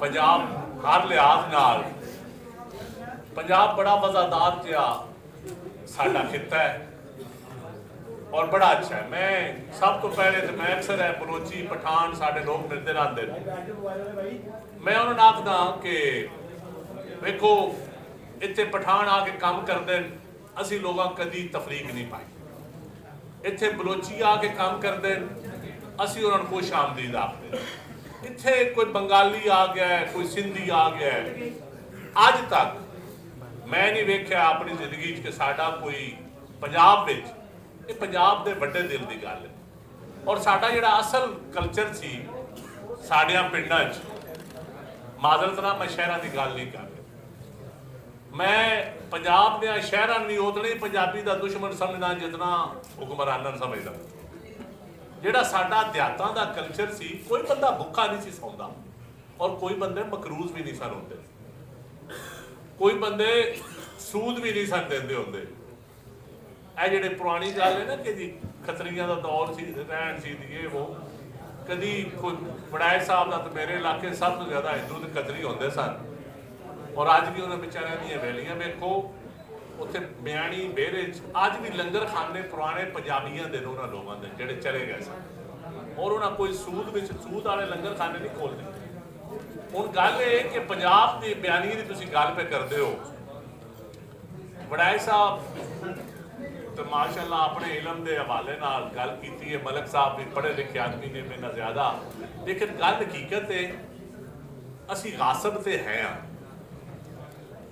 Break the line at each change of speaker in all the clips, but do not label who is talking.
पंजाब हर लिहाज नाल पंजाब बड़ा वफादार जिहा साडा खिता है और बड़ा अच्छा है। मैं सब तो पहले तो मैं अक्सर है बलोची पठान साडे लोग मिलते रहते हैं। मैं उन्होंने आखदा कि वेखो इत्थे पठान आके काम करते हैं, असी लोगों कदी तफरीक नहीं पाई। इत्थे बलोची आके काम करते हैं, असी उन्होंने खुश आमदीद आखते। इत्थे कोई बंगाली आ गया है, कोई सिंधी आ गया है, अज तक मैं नहीं वेख्या अपनी जिंदगी कि साडा कोई पंजाब विच, ये पंजाब दे वड्डे दिल की गल है। और साडा जिहड़ा असल कल्चर सी साडियां पिंडां च, माजरत नाल मैं शहरां की गल नहीं कर रहा, मैं पंजाब दे शहरां भी उतना ही पंजाबी का दुश्मन समझदा जितना हुक्मरानां समझदा। जिहड़ा साडा देहातां दा कल्चर सी, कोई बंदा भुखा नहीं सी सौंदा और कोई बंदे मकरूज भी नहीं सन होंदे, कोई बंदे सूद भी नहीं सन देंदे होंदे। ਇਹ ਜਿਹੜੇ पुरानी गल है ना कि जी खतरियां का दौर सी, रहन सी ये वो, कदी कोई वड़ाए साहब का तो मेरे इलाके सब तो ज़्यादा हिंदू ते खतरी होंदे सन। और अज भी उन्होंने बेचारियां दी हवेलियां वेखो, उत्थे बियाणी बेहरे अज भी लंगर खाने पुराने पंजाबियों के उन्होंने लोगों के ਜਿਹੜੇ चले गए सन। और उन्होंने कोई सूद वाले लंगर खाने नहीं खोल दिते। हुण गल ये कि पंजाब की बयानी की तुसीं गल पे करदे हो, वड़ाए साहब तो माशाअल्लाह अपने इलम के हवाले नाल गल कीती है। मलक साहब भी पढ़े लिखे आदमी ने मेरे ज़्यादा, लेकिन गल हकीकत है असी गासब ते हैं।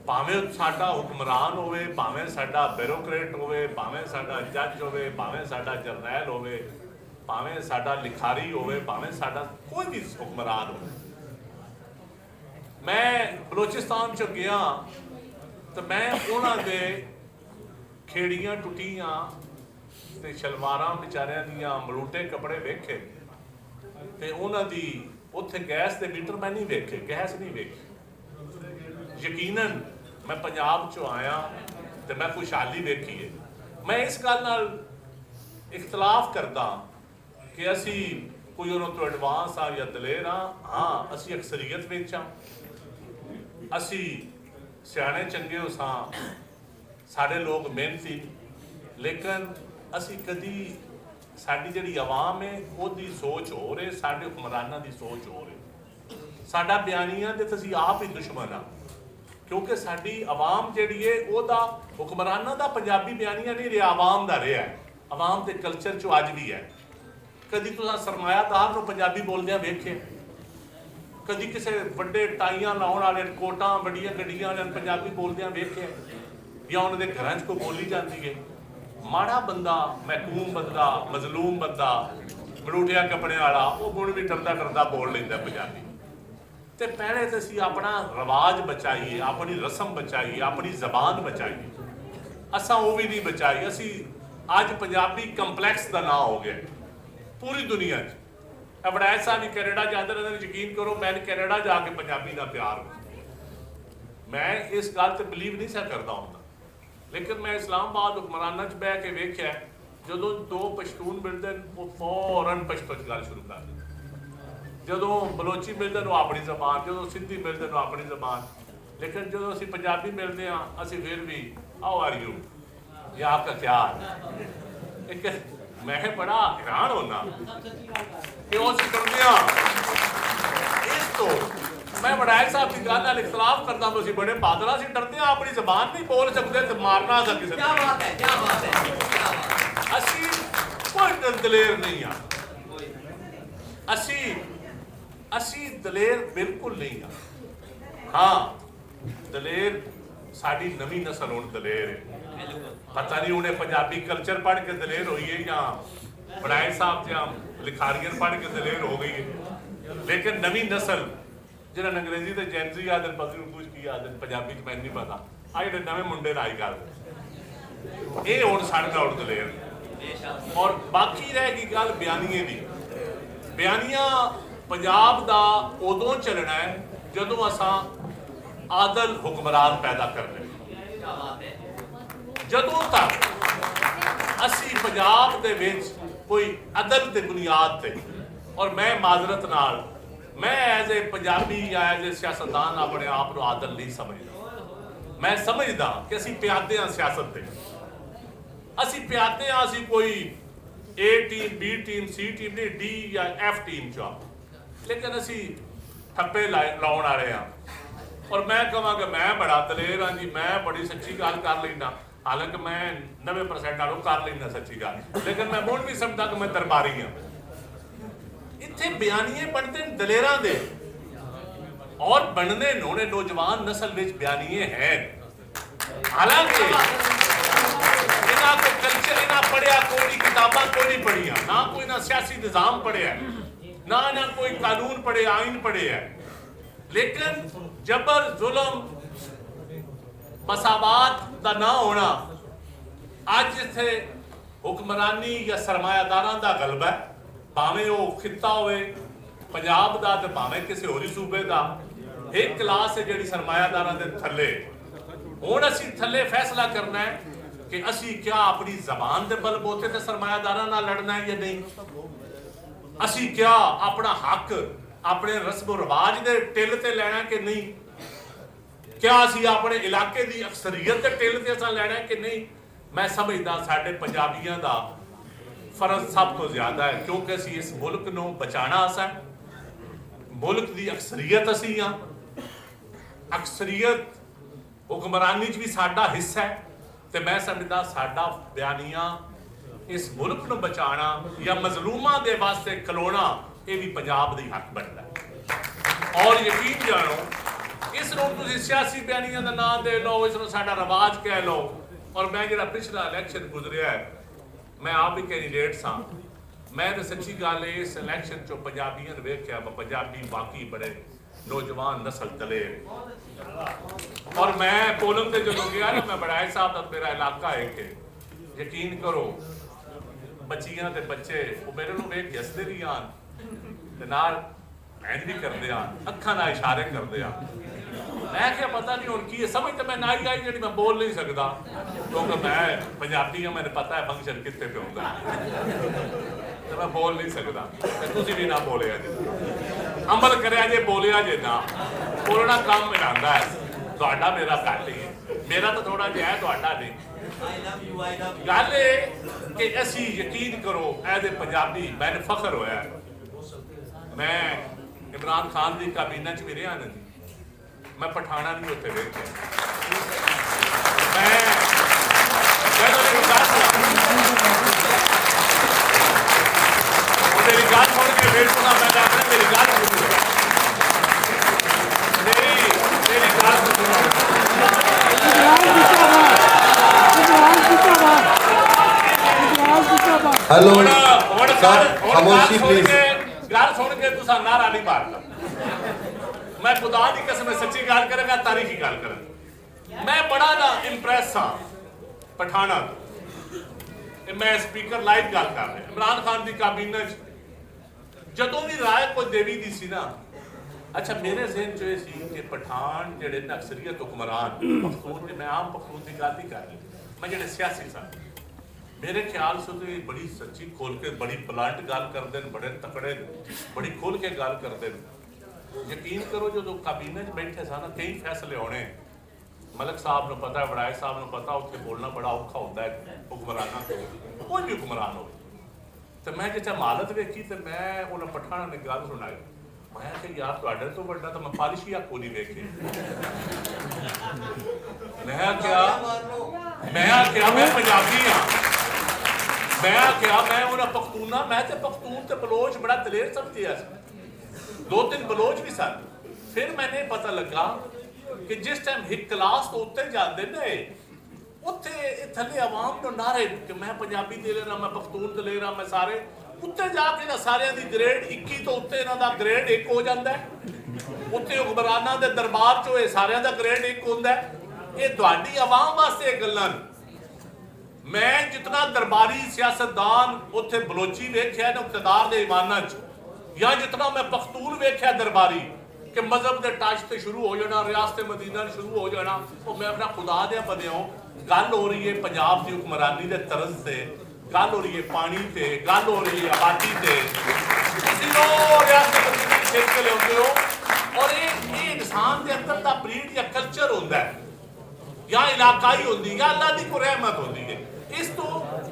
भावें साडा हुक्मरान होवे, भावें साडा ब्यूरोक्रेट होवे, भावें साडा जज होवे, भावें साडा जरनैल होवे, भावें साडा लिखारी होवे, भावें साडा कोई भी हुक्मरान होवे। मैं बलोचिस्तान च गया तो मैं उन्होंने खेड़ियां टुटियां ते शलवारां बेचारियां दियां मलूटे कपड़े वेखे ते उन्हां दी उत्थे गैस दे मीटर मैं नहीं वेखे, गैस नहीं वेखी। यकीनन मैं पंजाब चों आया तो मैं खुशहाली वेखी है। मैं इस गल नाल इख्तलाफ करदा कि असी कोई उन्होंने तो एडवांस हाँ या दलेर हाँ, असी अक्सरीयत विच हाँ, असी सियाणे चंगे हो सां, साढ़े लोग मेहनती, लेकिन असी कदी साडी जिहड़ी आवाम है उसकी सोच हो रही, साडे हुक्मरानां की सोच हो रही। साडा बयानियां दे असी आप ही दुश्मन हाँ, क्योंकि साडी आवाम जिहड़ी है ओहदा हुक्मरानां दा पंजाबी बयानियां नहीं रहा, आवाम दा रहा है। आवाम के कल्चर चो अज भी है। कदी तुसां सरमायादार नूं पंजाबी बोलदियां वेखे, कदी किसी वड्डे टाइयां लाउण वाले कोटां वड्डियां गड्डियां वाले पंजाबी बोलदियां वेखे, या उन्होंने घर च कोई बोली जाती है। माड़ा बंदा, महकूम बंदा, मजलूम बंदा, मलूटिया कपड़े वाला, वो गुण भी डरदा डरदा बोल लेंदा पंजाबी। तो पहले तो असीं अपना रिवाज बचाइए, अपनी रस्म बचाइए, अपनी जबान बचाइए। असां वो भी नहीं बचाई। असी अज पंजाबी कंपलैक्स का नाम हो गया पूरी दुनिया च। वड़ैच साहब भी कैनेडा जाते रहते, यकीन करो मैं कैनेडा जाके पंजाबी का प्यार हो। मैं इस गल से बिलीव नहीं सा करता हूँ, लेकिन मैं इस्लामाबाद हुक्मराना च बह के वेख्या, जो दो पश्तून मिलते हैं वो फौरन पश्तो च गल शुरू कर देते, जो बलोची मिलते हैं वो अपनी जबान, जो सिंधी मिलते हैं अपनी जबान। लेकिन जो असी पंजाबी मिलते हैं असी फिर भी हाउ आर यू या आपका क्या है। एक मैं बड़ा हैरान होना कि वो करते हैं इस तो मैं वड़ैच साहब की गल नाल इख्तलाफ करदा, तुसीं बड़े बादला से डरते हैं, अपनी जबान नहीं बोल सकते तो मारना सा किसी
क्या बात है, क्या बात है।
असी कोई दलेर नहीं हाँ, असी दलेर बिल्कुल नहीं हाँ। हाँ दलेर साडी नवी नस्ल हुण दलेर है। पता नहीं उन्हें पंजाबी कल्चर पढ़ के दलेर हुई है या वड़ैच साहब या लिखारियन पढ़ के दलेर हो गई है। लेकिन नवी नस्ल जिन्हें अंग्रेजी तो जैनजी आदि, पता नहीं कुछ की आदि, पंजाबी च मैनूं नहीं पता, आ जिहड़े नवे मुंडे आई गल ये हुण साडे नाल दलेर। और बाकी रह गई गल बयानिए की। बयानियां पंजाब दा उदों चलना है जदों असां आदल हुक्मरान पैदा करने। जदों तक असी पंजाब दे विच कोई अदल के बुनियाद ते, और मैं माजरत नाल मैं एज ए पंजाबी या एज ए सियासतदान अपने आप को आदल नहीं समझदा। मैं समझदा कि असीं प्यादे हां सियासत दे, असीं प्यादे हां, असीं कोई ए टीम बी टीम सी टीम नहीं डी या एफ टीम च, लेकिन असीं ठप्पे लाउण वाले हां। और मैं कहांगा मैं बड़ा दलेर हाँ जी, मैं बड़ी सच्ची गल कर लेना, हालांकि मैं 90% नालों कर लेना सच्ची गल, लेकिन मैं मुड़ भी समझदा कि मैं दरबारी हाँ। इत्थे बयानीए बनते दलेरां दे और बनने नोने नौजवान नस्ल विच बयानीए हैं। हालांकि इन्हां को कल्चर इन्हां पढ़िया कोई नहीं, किताबां कोई नहीं पढ़िया, ना कोई ना सियासी निज़ाम पढ़िया, ना ना कोई कानून पढ़े, आइन पढ़े है, लेकिन जबर जुल्म मसावात का ना होना, अज इत्थे हुक्मरानी या सरमायादारां दा गलबा है, भावें वो खिता होवे पंजाब दा ते भावें किसी होरी सूबे दा। एक क्लास है जिहड़ी सरमायादारां दे थल्ले, हुण असीं थल्ले फैसला करना है कि असीं क्या अपनी जबान दे बलबोते ते सरमायादारां नाल लड़ना है या नहीं, असीं क्या अपना हक अपने रस्म रिवाज दे टिल ते लेना कि नहीं, क्या असीं अपने इलाके दी अक्सरीयत दे टिल ते असां लेना कि नहीं। मैं समझदा साडे पंजाबियां दा फर्ज सब तो ज्यादा है, क्योंकि असीं इस मुल्क नूं बचाना असां, मुल्क दी अक्सरीयत असीं हां, अक्सरीयत हुक्मरानी च भी साडा हिस्सा है, ते मैं समझदा साडा बयानिया इस मुल्क नूं बचाना या मजलूमां दे वास्ते खलोना ये भी पंजाब दी हक बनता है। और यकीन जानो इस नूं तुसीं सियासी बयानियां दा नाम दे लो, इस नूं साडा रिवाज कह लो। और मैं जिहड़ा पिछला इलैक्शन गुजरिया है, मैं आप भी कैंडिडेट सां, मैं तो सच्ची गल इस इलैक्शन चो पंजाबियां नूं वेख्या, पंजाबी बाकी बड़े नौजवान नस्ल दलेर। और मैं पोलिंग ते जदों गया ना, मैं बड़ाए साहब दा मेरा इलाका है कि यकीन करो बच्चियां ते बच्चे वो मेरे नूं वेख हसदे भी आन ते नाल ऐंज भी करदे आन, अखां नाल इशारे करदे आन। मैं क्या पता नहीं हुण की है, समझ तो मैं ना ही आई जिहड़ी मैं बोल नहीं सकदा, क्योंकि मैं पंजाबी हां, मैनूं पता है फंक्शन कित्थे पे हुंदा ते मैं बोल नहीं सकदा, ते तुसीं भी ना बोलिया जे, अमल करिया जे, बोलिया जे ना, बोलना काम मिलांदा है, तुहाडा मेरा घट ही है, मेरा तो थोड़ा जिहा है, तुहाडा नहीं। गल ये कि असीं यकीन करो एज ए पंजाबी मैनूं फखर होया, मैं इमरान खान की काबीना च भी रहा नहीं, मैं पठाना नहीं उत्थे वेखिया, मैं मेरी गल सुन के वेट सुना, मैं आखना मेरी गल सुनो, मेरी गल सुनो।
हेलो खामोशी प्लीज।
गल सुन के तुसा नारा नहीं मारता, मैं खुदा की कसम सच्ची गल करेगा, तारीखी गल करेगा। मैं बड़ा ना इंप्रेस हाँ पठाना, मैं स्पीकर लाइव गल कर रहा, इमरान खान की काबीना जदों भी राय कोई देवी दी सी ना, अच्छा मेरे ज़हन च सी कि पठान जिहड़े ने अक्सरीयत हुक्मरान पख्तून, मैं आम पख्तून की गल नहीं कर रही, मैं जिहड़े सियासी सन, मेरे ख्याल से तो बड़ी सच्ची खोल के बड़ी प्लांट गल करते हैं, बड़े तकड़े बड़ी खोल के गल करते हैं। यकीन करो जो काबीने बैठे सन कई फैसले होने, मलिक साहब को पता है, वड़ाए साहब को पता, उत्थे बोलना बड़ा औखा होता है हुक्मराना को, कोई भी हुक्मरान हो। तो मैं जिस हालत वेखी तो मैं उन्होंने पठाना ने गल सुनाई, मैं कि यार तुहाडे तो बड़ा तो मैं पालिशिया को नहीं वेखे, मैं पंजाबी हाँ, मैं उन्हें पख्तूना, मैं तो पख्तून तो बलोच बड़ा दलेर समझिया, 2-3 बलोच भी सन। फिर मैंने पता लगा कि जिस टाइम हिक क्लास तो उत्ते जाते ने, उत्थे थले आवाम को नारे कि मैं पंजाबी दे लेना, मैं पख्तून दे लेना, मैं सारे उत्ते जाके ना सारे दी ग्रेड 21 तो उत्ते इन्हां दा ग्रेड 1 हो जाता है, उत्ते हुक्मरानां दे दरबार चो सारे दा ग्रेड 1 होंदा है। ये तुहाडी आवाम वास्ते गल्लां। मैं जितना दरबारी सियासतदान उत्थे बलोची वेख्या ना इक़्तिदार दे ईमानां च, या जितना मैं पख्तून वेख्या दरबारी कि मजहब के टच से शुरू हो जाना, रियासत मदीना शुरू हो जाना, तो मैं अपना खुदा दे बंदियों गल हो रही है पंजाब की हुक्मरानी के तरज से, गल हो रही है पानी से, गल हो रही है आबादी से, रियासत ਸਿੱਖ ਕੇ ਲਿਆਉਂਦੇ ਹੋ ਔਰ ਇਹ ਇਨਸਾਨ ਦੇ ਅੰਦਰ ਦਾ ਬਰੀਡ ਜਾਂ ਕਲਚਰ ਹੁੰਦਾ ਹੈ ਜਾਂ ਇਲਾਕਾਈ ਹੁੰਦੀ ਜਾਂ ਅੱਲਾ ਦੀ ਕੋਈ ਰਹਿਮਤ ਹੁੰਦੀ ਹੈ। ਇਸ ਤੋਂ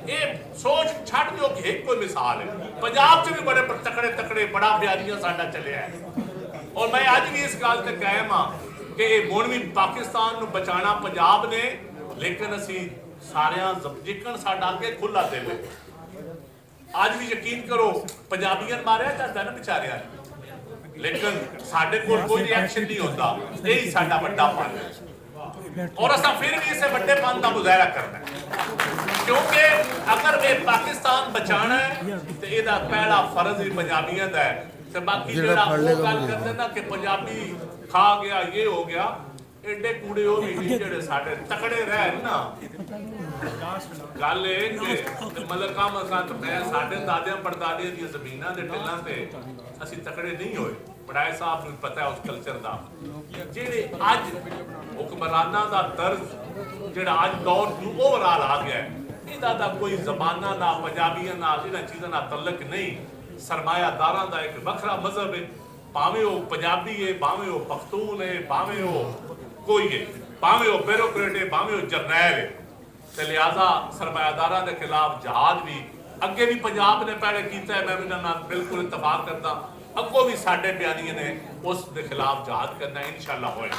ਇਹ ਸੋਚ ਛੱਡ ਦਿਓ ਕਿ ਇੱਕ ਕੋਈ ਮਿਸਾਲ ਹੈ ਪੰਜਾਬ 'ਚ ਵੀ ਬੜੇ ਤਕੜੇ ਬੜਾ ਬਿਆਰੀਆਂ ਸਾਡਾ ਚੱਲਿਆ ਹੈ ਔਰ ਮੈਂ ਅੱਜ ਵੀ ਇਸ ਗੱਲ ਤੇ ਕਾਇਮ ਹਾਂ ਕਿ ਇਹ ਹੁਣ ਵੀ ਪਾਕਿਸਤਾਨ ਨੂੰ ਬਚਾਉਣਾ ਪੰਜਾਬ ਨੇ, ਲੇਕਿਨ ਅਸੀਂ ਸਾਰਿਆਂ ਜਿੱਕਣ ਸਾਡਾ ਅੱਗੇ ਖੁੱਲਾ ਦਿਲ ਹੈ। ਅੱਜ ਵੀ ਯਕੀਨ ਕਰੋ ਪੰਜਾਬੀਆਂ ਨੂੰ ਮਾਰਿਆ ਜਾਂਦਾ ਨਾ ਵਿਚਾਰਿਆਂ ਨੂੰ, ਲੇਕਿਨ ਸਾਡੇ ਕੋਲ ਕੋਈ ਰਿਐਕਸ਼ਨ ਨਹੀਂ ਹੁੰਦਾ। ਇਹ ਹੀ ਸਾਡਾ ਵੱਡਾ ਪਨ ਹੈ ਔਰ ਅਸਾਂ ਫਿਰ ਵੀ ਇਸੇ ਵੱਡੇ ਪਨ ਦਾ ਮੁਜ਼ਾਹਰਾ ਕਰਨਾ ਹੈ ਕਿਉਂਕਿ ਅਗਰ ਇਹ ਪਾਕਿਸਤਾਨ ਬਚਾਉਣਾ ਹੈ ਤੇ ਇਹਦਾ ਪਹਿਲਾ ਫਰਜ਼ ਵੀ ਪੰਜਾਬੀਆਂ ਦਾ ਹੈ। ਤੇ ਬਾਕੀ ਜਿਹੜਾ ਉਹ ਗੱਲ ਕਰਦੇ ਨਾ ਕਿ ਪੰਜਾਬੀ ਖਾ ਗਿਆ ਇਹ ਹੋ ਗਿਆ, ਐਡੇ ਕੂੜੇ ਉਹ ਵੀ ਨਹੀਂ ਜਿਹੜੇ ਸਾਡੇ ਤਕੜੇ ਰਹਿਣ ਨਾ। ਗੱਲ ਇਹ ਕਿ ਮਤਲਬ ਕੰਮ ਅਸਾਂ ਮੈਂ ਸਾਡੇ ਦਾਦਿਆਂ ਪੜਦਾਦਿਆਂ ਦੀਆਂ ਜ਼ਮੀਨਾਂ ਦੇ ਟਿੱਲਾਂ ਤੇ ਅਸੀਂ ਤਕੜੇ ਨਹੀਂ ਹੋਏ। ਬੜਾਏ ਸਾਹਿਬ ਨੂੰ ਪਤਾ ਹੈ ਉਸ ਕਲਚਰ ਦਾ। ਜਿਹੜੇ ਅੱਜ ਹੁਕਮਰਾਨਾਂ ਦਾ ਤਰਜ਼ ਜਿਹੜਾ ਅੱਜ ਦੌਰ ਨੂੰ ਓਵਰਆਲ ਆ ਗਿਆ ਇਹਦਾ ਤਾਂ ਕੋਈ ਜ਼ਬਾਨਾਂ ਨਾਲ ਪੰਜਾਬੀਆਂ ਨਾਲ ਇਹਨਾਂ ਚੀਜ਼ਾਂ ਨਾਲ ਤਲਕ ਨਹੀਂ। ਸਰਮਾਇਆਦਾਰਾਂ ਦਾ ਇੱਕ ਵੱਖਰਾ ਮਜ਼ਹਬ ਹੈ, ਭਾਵੇਂ ਉਹ ਪੰਜਾਬੀ ਹੈ, ਭਾਵੇਂ ਉਹ ਪਖਤੂਨ ਹੈ, ਭਾਵੇਂ ਉਹ ਕੋਈ ਹੈ, ਭਾਵੇਂ ਉਹ ਬਿਊਰੋਕਰੇਟ ਹੈ, ਭਾਵੇਂ ਉਹ ਜਰਨੈਲ ਹੈ। ਤੇ ਲਿਹਾਜ਼ਾ ਸਰਮਾਇਆਦਾਰਾਂ ਦੇ ਖਿਲਾਫ ਜਹਾਦ ਵੀ ਅੱਗੇ ਵੀ ਪੰਜਾਬ ਨੇ ਪਹਿਲੇ ਕੀਤਾ ਹੈ। ਮੈਂ ਇਹਨਾਂ ਨਾਲ ਬਿਲਕੁਲ ਇਤਫਾਕ ਕਰਦਾ, ਅੱਗੋਂ ਵੀ ਸਾਡੇ ਬਿਆਨੀਆਂ ਨੇ ਉਸ ਦੇ ਖਿਲਾਫ ਜਹਾਦ ਕਰਨਾ ਇਨਸ਼ਾਅੱਲਾ ਹੋਏਗਾ।